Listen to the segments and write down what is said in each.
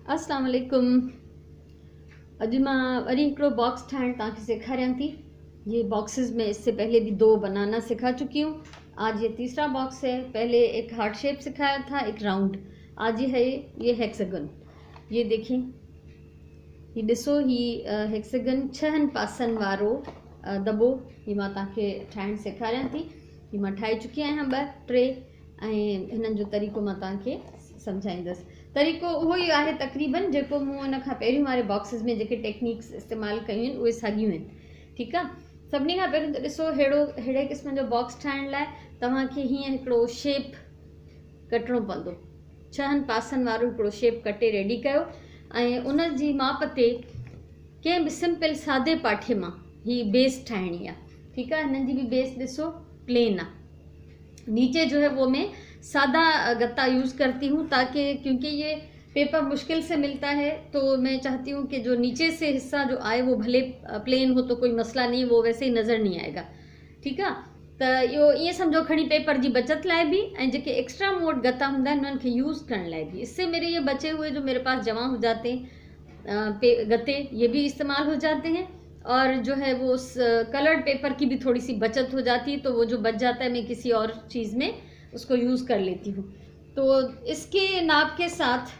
अस्सलाम वालेकुम। अॼु मां वरी हिकिड़ो बॉक्स ठाहिण तव्हांखे सेखारियां थी। ये बॉक्सेस में इससे पहले भी 2 बनाना सिखा चुकी हूँ। आज ये तीसरा बॉक्स है। पहले एक हार्ट शेप सिखाया था, एक राउंड। आज ये है ये हेक्सागन। ये देखें, ये ॾिसो, ही हेक्सागन 6 पासनि वारो दॿो ही मां तव्हांखे ठाहिण सेखारियां थी। ही मां ठाहे चुकी आहियां 2-3 ऐं हिननि जो तरीक़ो मां तव्हांखे सम्झाईंदसि। तरीक़ो उहो ई आहे तक़रीबन जेको मूं हिन खां पहिरियों वारे बॉक्सिस में जेके टेक्निक्स इस्तेमालु कयूं आहिनि उहे साॻियूं आहिनि। ठीकु आहे। सभिनी खां पहिरियों त ॾिसो, अहिड़े क़िस्म जो बॉक्स ठाहिण लाइ तव्हांखे हीअं हिकिड़ो शेप कटणो पवंदो। 6 पासनि वारो हिकिड़ो शेप कटे रेडी कयो ऐं उन जी माप ते कंहिं बि सिंपल सादे पाठे मां ही बेस ठाहिणी आहे। ठीकु आहे। हिननि जी बि बेस ॾिसो प्लेन आहे। नीचे जो है वो मैं सादा गत्ता यूज़ करती हूँ ताकि क्योंकि ये पेपर मुश्किल से मिलता है तो मैं चाहती हूँ कि जो नीचे से हिस्सा जो आए वो भले प्लेन हो तो कोई मसला नहीं, वो वैसे ही नज़र नहीं आएगा। ठीक है। तो यो ये समझो खड़ी पेपर की बचत लाए भी ऐं जेके एक्स्ट्रा मोड गत्ता होंदा हैं उन्हनि खे यूज़ करण लाए भी। इससे मेरे ये बचे हुए जो मेरे पास जमा हो जाते हैं गत्ते, ये भी इस्तेमाल हो जाते हैं और जो है वो उस कलर्ड पेपर की भी थोड़ी सी बचत हो जाती है। तो वो जो बच जाता है मैं किसी और चीज़ में उसको यूज़ कर लेती हूँ। तो इसके नाप के साथ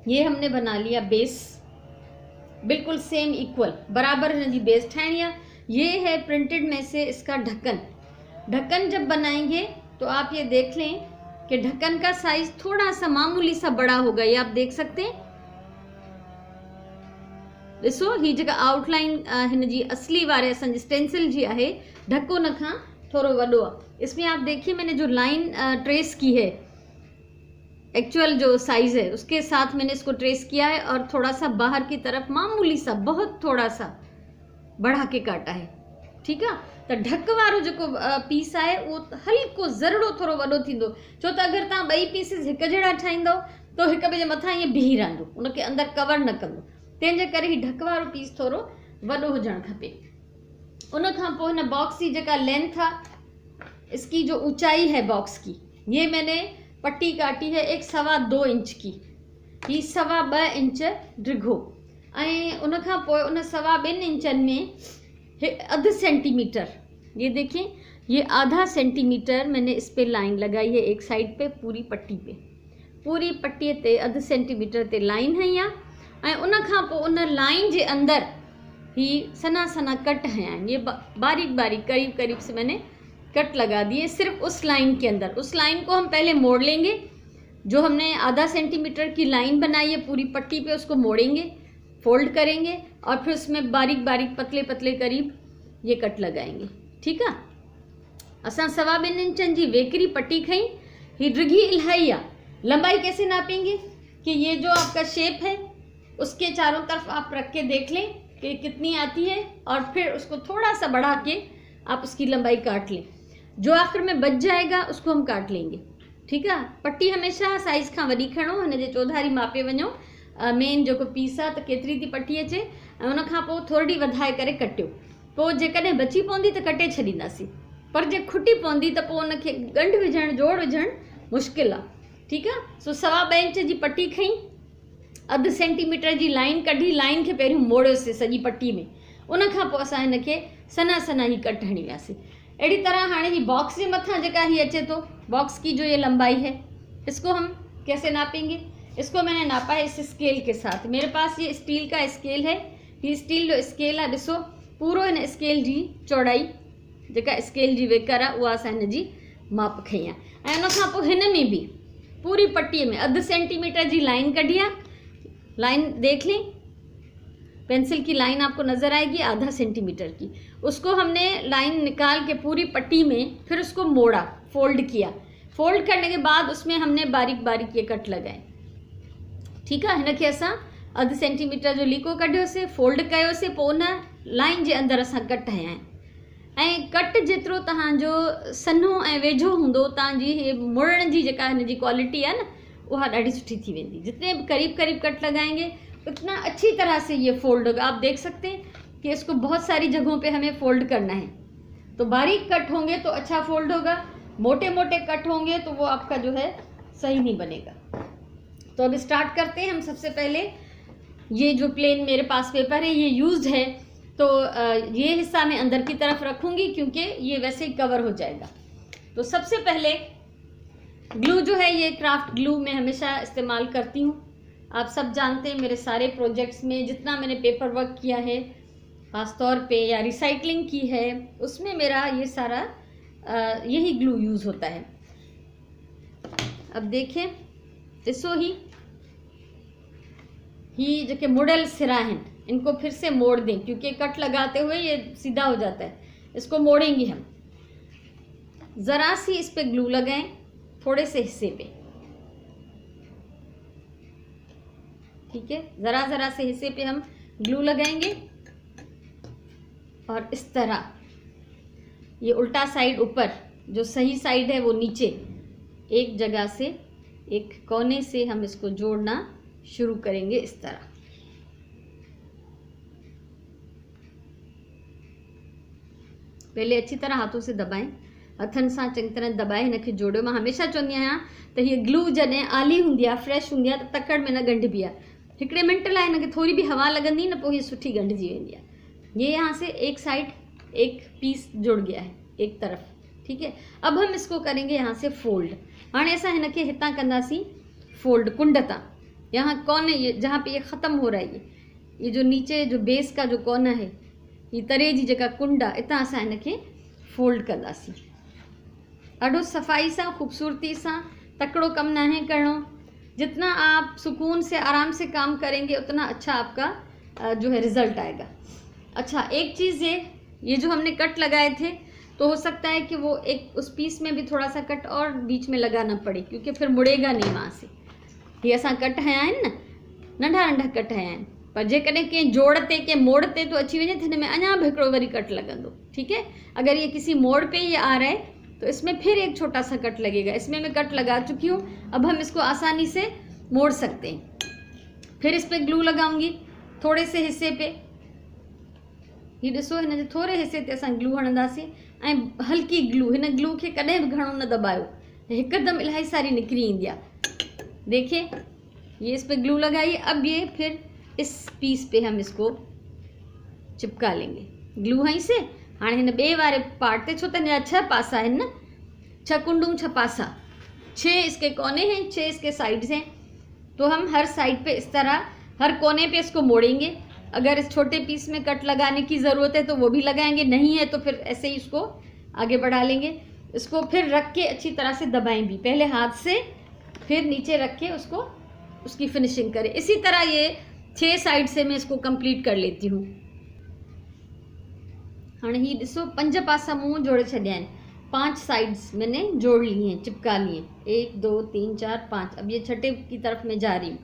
ये हमने बना लिया बेस, बिल्कुल सेम इक्वल बराबर हिनजी बेस ठाहिणी है। ये है प्रिंटेड में से इसका ढक्कन। ढक्कन जब बनाएंगे तो आप ये देख लें कि ढक्कन का साइज थोड़ा सा मामूली सा बड़ा होगा। ये आप देख सकते हैं। ॾिसो, ही जेका आउटलाइन हिन जी असली वारे असांजी स्टेंसिल जी आहे, ढको न खां थोड़ो वॾो आहे। इसमें आप देखिए मैंने जो लाइन ट्रेस की है, एक्चुअल जो साइज है उसके साथ मैंने इसको ट्रेस किया है और थोड़ा सा बाहर की तरफ मामूली सा, बहुत थोड़ा सा बढ़ा के काटा है। ठीक है। तो ढक वारो जो पीस है वो हल्को ज़रड़ो थोड़ो वॾो थींदो, छो तो अगर तव्हां 2 पीसिस एक जड़ा ठाहींदव तो एक ॿिए जे मथां ईअं बीही रहंदो, उनके अंदर कवर न कंदो। तंहिंजे करे ही ढक वारो पीस थोड़ो वॾो हुजणु खपे। उन खां पोइ हिन बॉक्स की जेका लेंथ है, इसकी जो ऊंचाई है बॉक्स की, ये मैंने पट्टी काटी है 1.25 इंच की। ये 2.25 इंच डिघो ऐं उन खां पोइ उन 2.25 इंचन में 0.5 सेंटीमीटर, ये देखिए ये 0.5 सेंटीमीटर मैंने इस पे लाइन लगाई है एक साइड पे, पूरी पट्टी पे, पूरी पट्टी ते 0.5 सेंटीमीटर ते लाइन है यहाँ। ऐं उन खां पोइ उन लाइन जे अंदर ही सना सना कट हैं, ये बारीक बारीक करीब करीब से मैंने कट लगा दिए सिर्फ उस लाइन के अंदर। उस लाइन को हम पहले मोड़ लेंगे, जो हमने 0.5 सेंटीमीटर की लाइन बनाई है पूरी पट्टी पे उसको मोड़ेंगे, फोल्ड करेंगे और फिर उसमें बारीक बारीक पतले पतले करीब ये कट लगाएंगे। ठीक है। असां 2.25 इंचन जी वेकरी पट्टी खई, ही डिघी इलाही आ। लंबाई कैसे नापेंगे कि ये जो आपका शेप है उसके चारों तरफ आप रख के देख लें कि कितनी आती है और फिर उसको थोड़ा सा बढ़ा के आप उसकी लंबाई काट लें। जो आखिर में बच जाएगा उसको हम काट लेंगे। ठीक है। पट्टी हमेशा साइज़ खां वॾी खणो, हिन जे चौधारी मापे वञो, मेन जो पीस आहे त केतिरी थी पट्टी अचे ऐं उन खां पोइ थोरी वधाए करे कटियो। पोइ जेकॾहिं बची पवंदी त कटे छॾींदासीं, पर जे खुटी पवंदी त पोइ उनखे ॻंढि विझणु, जोड़ विझणु मुश्किल आहे। ठीक आहे। सो 2.25 इंच जी पट्टी खई, 0.5 सेंटीमीटर जी लाइन कढी, लाइन के पहिरियों मोड़ियोसीं सॼी पट्टी में, उन खां पोइ असां हिनखे सना सना ही कट हणी वियासीं। अहिड़ी तरह हाणे ही बॉक्स के मथां जेका ही अचे तो, बॉक्स की जो ये लंबाई है, इसको हम कैसे नापेंगे? इसको मैंने नापा है इस स्केल के साथ। मेरे पास ये स्टील का स्केल है। ये स्टील जो स्केल है ॾिसो, पूरो इन स्केल जी चौड़ाई जेका स्केल जी वेकर आहे उहा असां हिन जी माप खई आहे। ऐं उन खां पोइ हिन में भी पूरी पट्टीअ में 0.5 सेंटीमीटर जी लाइन कढी आहे। लाइन देख लें, पेंसिल की लाइन आपको नज़र आएगी 0.5 सेंटीमीटर की। उसको हमने लाइन निकाल के पूरी पट्टी में फिर उसको मोड़ा, फोल्ड किया। फोल्ड करने के बाद उसमें हमने बारीक बारीक ये कट लगाए। ठीक है। हिनखे असां 0.5 सेंटीमीटर जो लीको कढियोसीं, फोल्ड कयोसीं, पोइ उन लाइन जे अंदरि असां कट हया आहिनि। ऐं कट जेतिरो तव्हांजो सन्हो ऐं वेझो हूंदो, तव्हांजी हे मुड़ण जी जेका हिन जी क्वालिटी आहे न, वह ॾाढी सुठी थी वेंदी। जितने करीब करीब कट लगाएंगे उतना अच्छी तरह से ये फोल्ड होगा। आप देख सकते हैं कि इसको बहुत सारी जगहों पे हमें फोल्ड करना है। तो बारीक कट होंगे तो अच्छा फोल्ड होगा, मोटे मोटे कट होंगे तो वो आपका जो है सही नहीं बनेगा। तो अब स्टार्ट करते हैं हम। सबसे पहले ये जो प्लेन मेरे पास पेपर है ये यूज्ड है, तो ये हिस्सा मैं अंदर की तरफ रखूँगी क्योंकि ये वैसे ही कवर हो जाएगा। तो सबसे पहले ग्लू जो है, ये क्राफ्ट ग्लू मैं हमेशा इस्तेमाल करती हूँ। आप सब जानते हैं मेरे सारे प्रोजेक्ट्स में जितना मैंने पेपर वर्क किया है खास तौर पे या रिसाइकलिंग की है, उसमें मेरा ये सारा यही ग्लू यूज़ होता है। अब देखें, ॾिसो ही जेके मुड़ियल सिरा आहिनि इनको फिर से मोड़ दें, क्योंकि कट लगाते हुए ये सीधा हो जाता है। इसको मोड़ेंगे हम। ज़रा सी इस पे ग्लू लगाएं, थोड़े से हिस्से पे, ठीक है। ज़रा से हिस्से पे हम ग्लू लगाएंगे और इस तरह ये उल्टा साइड ऊपर, जो सही साइड है वो नीचे, एक जगह से एक कोने से हम इसको जोड़ना शुरू करेंगे इस तरह। पहले अच्छी तरह हाथों से दबाएं, हथन सां चंगी तरह दबाए हिनखे जोड़ियो। मां हमेशा चवंदी आहियां त हीअ ग्लू जॾहिं आली हूंदी आहे, फ्रेश हूंदी आहे, त तकड़ में न ॻंढिबी आहे। हिकिड़े मिंट लाइ हिनखे थोड़ी भी हवा लगंदी न, पोइ हीअ सुठी ॻंढिजी वेंदी आहे। ये यहाँ से एक साइड एक पीस जुड़ गया है एक तरफ, ठीक है। अब हम इसको करेंगे यहाँ से फोल्ड। हाणे असां हिनखे हितां कंदासीं फोल्ड, कुंड तां, यहाँ कोने, ये जहाँ पे ये ख़त्म हो रहा है, ये जो नीचे जो बेस का जो कोना है, ये तरे जी जेका कुंड आहे, इतां असां हिनखे फोल्ड कंदासीं। ॾाढो सफ़ाई सां, ख़ूबसूरती सां, तकड़ो कम ना है करणो। जितना आप सुकून से आराम से काम करेंगे उतना अच्छा आपका जो है रिज़ल्ट आएगा। अच्छा, एक चीज़ ये जो हमने कट लगाए थे, तो हो सकता है कि वो एक उस पीस में भी थोड़ा सा कट और बीच में लगाना पड़े, क्योंकि फिर मुड़ेगा नहीं वहाँ से। ये असां कट हया आहिनि न, नंढा नंढा कट हया आहिनि, पर जेकॾहिं कंहिं जोड़ ते कंहिं मोड़ ते तो अची वञे, हिन में अञा भी हिकिड़ो वरी कट लगंदो, ठीक है। अगर ये किसी मोड़ पे ये आ रहा है तो इसमें फिर एक छोटा सा कट लगेगा। इसमें मैं कट लगा चुकी हूँ, अब हम इसको आसानी से मोड़ सकते हैं। फिर इस पर ग्लू लगाऊंगी थोड़े से हिस्से पे। ये ॾिसो, हिन जे थोड़े हिस्से ते असां ग्लू हणंदासीं ऐं हल्की ग्लू, हिन ग्लू खे कॾहिं भी घणो न दबायो, हिकदम इलाही सारी निकिरी ईंदी आहे। देखिए, ये इस पे ग्लू लगाई। अब ये फिर इस पीस पे हम इसको चिपका लेंगे ग्लू हई से। हाँ, हिन ॿिए वारे पार्ट ते, छो त हिन 6 पासा आहिनि न, 6 कुंडूं 6 पासा, 6 इसके कोने हैं, 6 इसके साइड्स हैं। तो हम हर साइड पे इस तरह हर कोने पे इसको मोड़ेंगे। अगर इस छोटे पीस में कट लगाने की ज़रूरत है तो वो भी लगाएंगे, नहीं है तो फिर ऐसे ही इसको आगे बढ़ा लेंगे। इसको फिर रख के अच्छी तरह से दबाएं भी, पहले हाथ से फिर नीचे रख के उसको उसकी फिनिशिंग करें। इसी तरह ये 6 साइड से मैं इसको कंप्लीट कर लेती हूँ। हाँ, ही ॾिसो, 5 पासा मुँह जोड़े छॾिया आहिनि, 5 साइड्स मैंने जोड़ ली हैं, चिपका लिए, 1 2 3 4 5। अब ये छठे की तरफ मैं जा रही हूँ,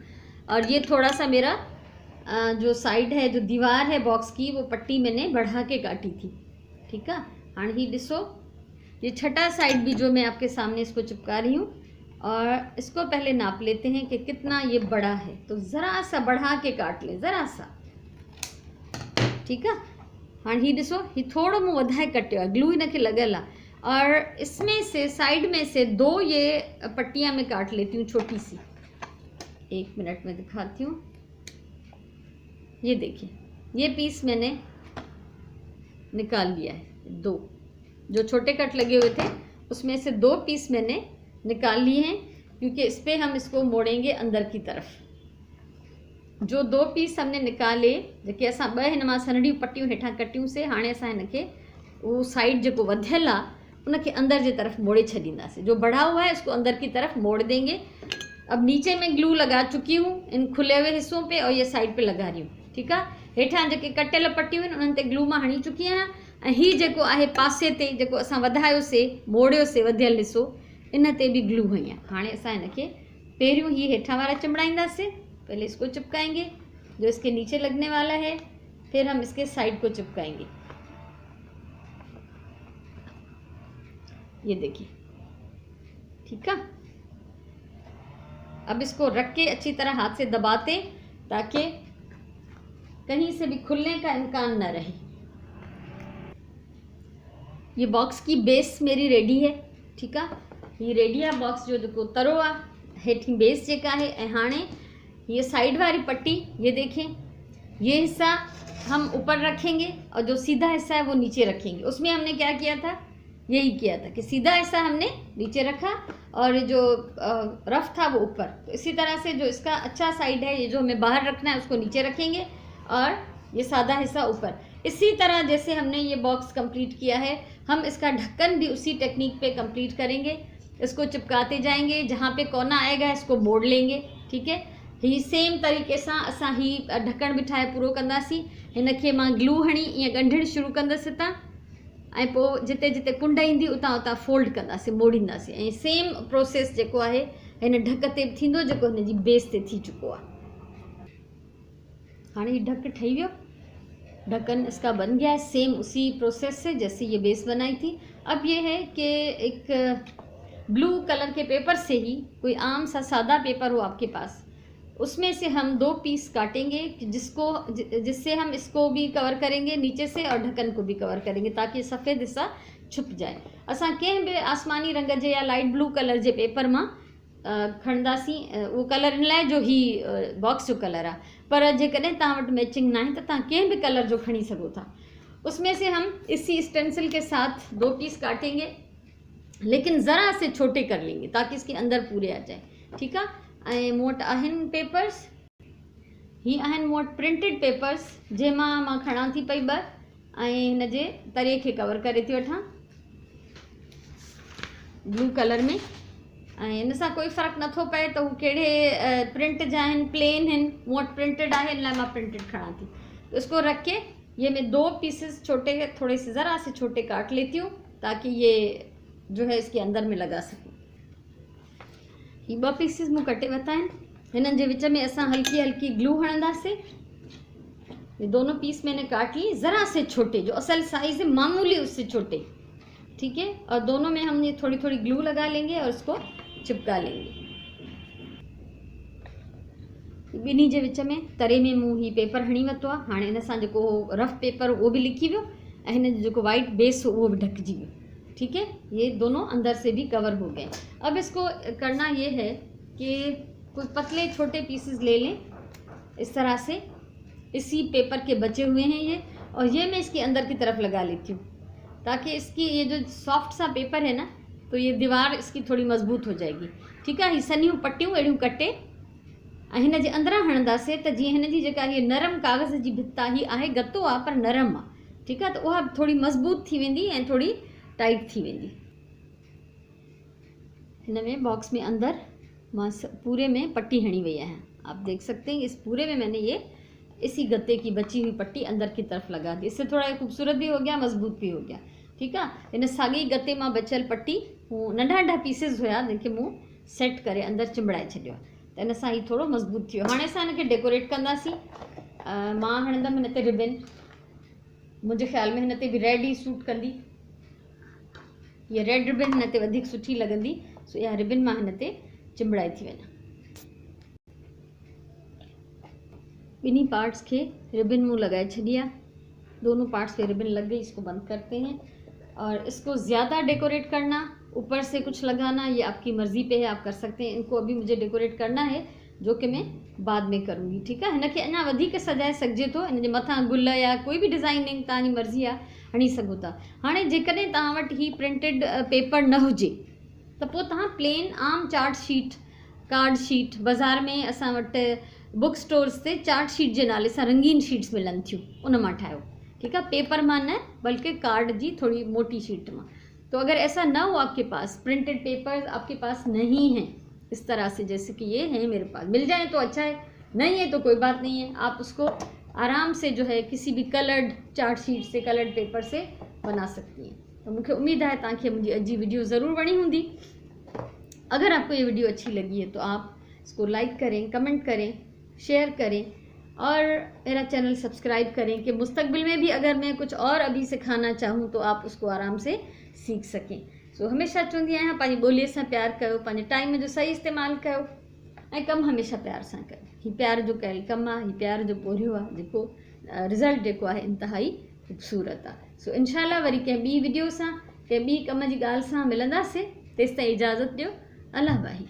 और ये थोड़ा सा मेरा जो साइड है, जो दीवार है बॉक्स की, वो पट्टी मैंने बढ़ा के काटी थी, ठीक है। हाँ, ही ॾिसो, ये छठा साइड भी जो मैं आपके सामने इसको चिपका रही हूँ, और इसको पहले नाप लेते हैं कि कितना ये बड़ा है। तो ज़रा सा बढ़ा के काट लें, ज़रा सा, ठीक है। हाँ, ही ॾिसो, ही थोड़ो मूं वधाए कटियो आहे, ग्लू हिनखे लॻल आहे। और इसमें से साइड में से 2 ये पट्टियाँ मैं काट लेती हूँ, छोटी सी। 1 मिनट में दिखाती हूँ। ये देखिए, ये पीस मैंने निकाल लिया है, 2 जो छोटे कट लगे हुए थे उसमें से 2 पीस मैंने निकाल लिए हैं, क्योंकि इस पर हम इसको मोड़ेंगे अंदर की तरफ। जो 2 पीस हमने निकाले, जेके असां 2 हिन मां सनड़ियूं पट्टियूं हेठां कटियूं से, हाणे असां हिनखे वो साइड जेको वधियल आहे उनके अंदर की तरफ मोड़े छॾींदासीं। जो बढ़ा हुआ है उसको अंदर की तरफ मोड़ देंगे। अब नीचे में ग्लू लगा चुकी हूँ इन खुले हुए हिस्सों पे, और ये साइड पे लगा रही हूँ, ठीक है। हेठां जेके कटियल पट्टियूं आहिनि उन्हनि ते ग्लू मां हणी चुकी आहियां, ऐं हीउ जेको आहे पासे ते जेको असां वधायोसीं, मोड़ियोसीं वधियल हिस्सो, इन ते भी ग्लू हई आहे। हाणे असां हिनखे पहिरियों ही हेठां वारा चिमड़ाईंदासीं, पहले इसको चिपकाएंगे जो इसके नीचे लगने वाला है, फिर हम इसके साइड को चिपकाएंगे। ये देखिए, ठीक है। अब इसको रख के अच्छी तरह हाथ से दबाते, ताकि कहीं से भी खुलने का इम्कान न रहे। ये बॉक्स की बेस मेरी रेडी है, ठीक है। ये रेडी है बॉक्स, जो तरो आ हेठी बेस जेका है। ऐं हाणे ये साइड वाली पट्टी, ये देखें, ये हिस्सा हम ऊपर रखेंगे और जो सीधा हिस्सा है वो नीचे रखेंगे। उसमें हमने क्या किया था, यही किया था कि सीधा हिस्सा हमने नीचे रखा और जो रफ था वो ऊपर। तो इसी तरह से जो इसका अच्छा साइड है, ये जो हमें बाहर रखना है उसको नीचे रखेंगे और ये सादा हिस्सा ऊपर। इसी तरह जैसे हमने ये बॉक्स कंप्लीट किया है, हम इसका ढक्कन भी उसी टेक्निक पे कंप्लीट करेंगे। इसको चिपकाते जाएंगे, जहाँ पे कोना आएगा इसको मोड़ लेंगे। ठीक है, ही सेम तरीक़े सां असां ही ढक्कन बिठाए पूरो कंदासीं। हिनखे मां ग्लू हणी ईअं ॻंढणु शुरू कंदसि हितां, ऐं पोइ जिते जिते कुंड ईंदी उतां उतां फोल्ड कंदासीं, मोड़ींदासीं। ऐं सेम प्रोसेस जेको आहे हिन ढक ते बि थींदो, जेको हिन जी बेस ते थी चुको आहे। हाणे ही ढक ठही वियो, ढक्कन इसका बन गया है सेम उसी प्रोसेस से जैसे ये बेस बनाई थी। अब ये है कि एक ब्लू कलर के पेपर से ही, कोई आम सा सादा पेपर हो आपके पास, उसमें से हम 2 पीस काटेंगे जिससे हम इसको भी कवर करेंगे नीचे से और ढक्कन को भी कवर करेंगे, ताकि सफ़ेद हिस्सा छुप जाए। असां कंहिं बि आसमानी रंग जे या लाइट ब्लू कलर जे पेपर मां खणंदासीं। उहो कलर इन लाइ जो ही बॉक्स जो कलर आहे, पर जेकॾहिं तव्हां वटि मैचिंग ना है तो तव्हां कंहिं भी कलर जो खणी सघो था। उसमें से हम इसी स्टेंसिल के साथ 2 पीस काटेंगे, लेकिन ज़रा से छोटे कर लेंगे ताकि इसके अंदर पूरे आ जाए। ठीक आहे। ऐं मूं वटि आहिनि पेपर्स, ही आहिनि मूं वटि प्रिंटेड पेपर्स, जंहिंमां मां खणां थी पई 2 ऐं हिन जे तरे खे कवर करे थी वठां ब्लू कलर में। ऐं हिन सां कोई फ़र्क़ु नथो पए त हू कहिड़े प्रिंट जा आहिनि, प्लेन आहिनि। मूं वटि प्रिंटेड आहे, इन लाइ मां प्रिंटेड खणां थी। तो इसको रख के ये मैं 2 पीसेस छोटे, थोड़े से ज़रा से छोटे काट लेती हूँ ताकि ये जो है इसके अंदर में लगा सकूँ। ये 2 पीसेस मूं कटे वरिता आहिनि। हिननि जे विच में असां हल्की हल्की ग्लू हणंदासीं। ये दोनों पीस मैंने काट लिए, ज़रा से छोटे, जो असल साइज़ है मामूली उससे छोटे। ठीक है, और दोनों में हम ये थोड़ी थोड़ी ग्लू लगा लेंगे और इसको चिपका लेंगे। ॿिन्ही जे विच में तरे में मूं ही पेपर हणी वरितो आहे। हाणे हिन सां जेको रफ पेपर उहो भी लिखी वियो ऐं हिन जो जेको वाइट बेस हो उहो भी ढकिजी वियो। ठीक है, ये दोनों अंदर से भी कवर हो गए। अब इसको करना ये है कि कुछ पतले छोटे पीसेस ले लें इस तरह से, इसी पेपर के बचे हुए हैं ये, और ये मैं इसके अंदर की तरफ लगा लेती हूँ ताकि इसकी ये जो सॉफ्ट सा पेपर है ना, तो ये दीवार इसकी थोड़ी मजबूत हो जाएगी। ठीक है, ही सनियूं पट्टियूं अहिड़ियूं कटे ऐं हिन जे अंदरां हणंदासीं त जीअं हिन जी जेका हीअ नरम कागज़ जी भित आहे, ही आहे गतो आहे पर नरम आहे। ठीक आहे, त उहा थोड़ी मजबूत थी वेंदी ऐं थोड़ी टाइट थी वेंदी। हिन में बॉक्स में अंदर मां पूरे में पट्टी हणी वई है, आप देख सकते हैं। इस पूरे में मैंने ये इसी गत्ते की बची हुई पट्टी अंदर की तरफ लगा दी। इससे थोड़ा खूबसूरत भी हो गया, मजबूत भी हो गया। ठीक है, इन साॻी गत्ते मां बचियल पट्टी हूँ नंढा नंढा पीसेस हुआ जिनके मूं सेट करे अंदर चिंबड़ाए छॾियो, त इन सां ही थोड़ो मजबूत थियो। हाणे असां हिनखे डेकोरेट कंदासीं। मां हणंदमि हिन ते रिबन, मुंहिंजे ख़्याल में हिन ते भी रेड ही सूट कंदी। ये रेड रिबन हिन ते वधीक सुठी लॻंदी, सो इहा रिबन मां हिन ते चिंबड़ाए थी वञा। ॿिन्ही पार्ट्स के रिबन मूं लगाए छॾी आहे। दोनों पार्ट्स पे रिबन लग गई। इसको बंद करते हैं और इसको ज़्यादा डेकोरेट करना, ऊपर से कुछ लगाना, ये आपकी मर्ज़ी पे है, आप कर सकते हैं। इनको अभी मुझे डेकोरेट करना है, जो कि मैं बाद में करूँगी। ठीक है, हिनखे अञा वधीक सजाए सघिजे थो। हिन जे मथां गुल या कोई भी डिज़ाइनिंग तव्हांजी मर्ज़ी आहे, हणी सघो था। हाणे जेकॾहिं तव्हां वटि ही प्रिंटेड पेपर न हुजे त पोइ तव्हां प्लेन आम चार्ट शीट, कार्ड शीट, बाज़ार में असां वटि बुक स्टोर्स ते चार्ट शीट जे नाले सां रंगीन शीट्स मिलनि थियूं, उन मां ठाहियो। ठीक है, पेपर मां न, बल्कि कार्ड जी थोड़ी मोटी शीट मां। तो अगर ऐसा ना हो आपके पास, प्रिंटेड पेपर्स आपके पास नहीं हैं इस तरह से जैसे कि ये हैं मेरे पास, मिल जाए तो अच्छा है, नहीं है तो कोई बात नहीं है। आप उसको आराम से जो है किसी भी कलर्ड चार्ट शीट से, कलर्ड पेपर से बना सकती हैं। तो मुझे उम्मीद है ताकि मुझे अजी वीडियो ज़रूर बनी होंगी। अगर आपको ये वीडियो अच्छी लगी है तो आप इसको लाइक करें, कमेंट करें, शेयर करें और मेरा चैनल सब्सक्राइब करें कि मुस्तकबिल में भी अगर मैं कुछ और अभी सिखाना चाहूँ तो आप उसको आराम से सीख सकें। सो हमेशा चवंदी आहियां पंहिंजी ॿोलीअ सां प्यार कयो, पंहिंजे टाइम जो सही इस्तेमालु कयो ऐं कमु हमेशा प्यार सां कयो। ही प्यार जो कयल कमु आहे, ही प्यार जो पोरियो आहे, जेको रिज़ल्ट जेको आहे इंतिहाई ख़ूबसूरत आहे। सो इंशाल्लाह वरी कंहिं ॿी वीडियो सां, कंहिं ॿी कम जी ॻाल्हि सां मिलंदासीं। तेसिताईं इजाज़त ॾियो। अल्लाह बाही।